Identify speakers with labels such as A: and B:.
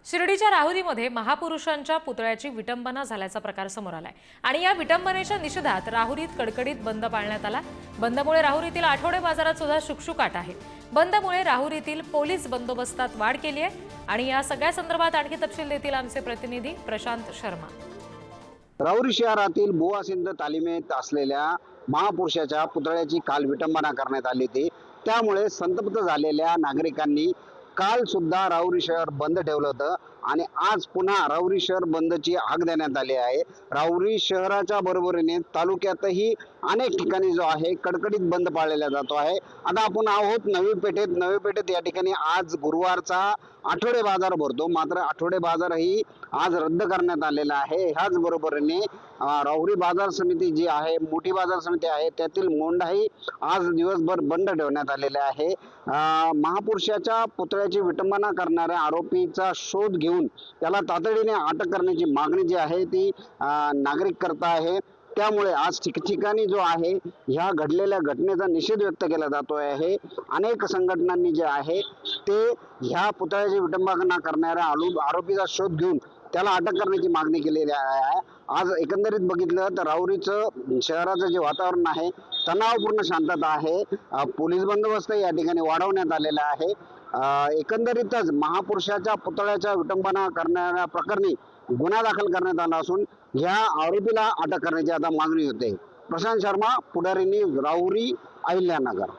A: शिर्डीच्या राहुरीमध्ये महापुरुषांच्या पुतळ्याची विटंबना झाल्याचा प्रकार समोर आलाय आणि या विटंबनेच्या निषेधात राहुरीत कडकडीत बंद पाळण्यात आला। बंदमुळे राहुरीतील आठवडे बाजारात सुद्धा शुकशुकाट आहे। बंदमुळे राहुरीतील पोलीस बंदोबस्तात वाढ केली आहे आणि या सगळ्या संदर्भात आणखी तपशील देतील आमचे प्रतिनिधी प्रशांत शर्मा।
B: राहुरी शहरातील बुवासिंध तालिमेत असलेल्या महापुरुषाच्या पुतळ्याची काल विटंबना करण्यात आली होती। त्यामुळे संतप्त झालेल्या नागरिकांनी काल सुद्धा राहुरी शहर बंद ठेवलं होतं आणि आज पुन्हा राहुरी शहर बंदची हाक देण्यात आली आहे। राहुरी शहराच्या बरोबरीने तालुक्यातही अनेक ठिकाणी जो आहे कडकडीत बंद पाळलेला जातो आहे। आता आपण आहोत नवी पेठेत या ठिकाणी आज गुरुवारचा आठवडे बाजार भरतो, मात्र आठवडे बाजारही आज रद्द करण्यात आलेला आहे। ह्याच बरोबरीने राहुरी बाजार समिती जी आहे, मोठी बाजार समिती आहे, त्यातील मोंढाही आज दिवसभर बंद ठेवण्यात आलेले आहे। महापुरुषाच्या पुतळ्याची विटंबना करणाऱ्या आरोपीचा शोध घेऊन त्याला तातडीने अटक करण्याची मागणी जी आहे ती नागरिक करत आहे। त्यामुळे आज ठिकठिकाणी जो आहे ह्या घडलेल्या घटनेचा निषेध व्यक्त केला जातो आहे। अनेक संघटनांनी जे आहे ते ह्या पुतळ्याची विटंबना करणाऱ्या आरोपीचा शोध घेऊन त्याला अटक करण्याची मागणी केलेली आहे। आज एकंदरीत बघितलं तर राहुरीचं शहराचं जे वातावरण आहे तणावपूर्ण शांतता आहे। पोलीस बंदोबस्त या ठिकाणी वाढवण्यात आलेला आहे। एकंदरीतच महापुरुषाच्या पुतळ्याच्या विटंबना करणाऱ्या प्रकरणी गुन्हा दाखल करण्यात आला असून ह्या आरोपीला अटक करण्याची आता मागणी होते। प्रशांत शर्मा, पुढारी न्यूज, राहुरी, अहिल्यानगर।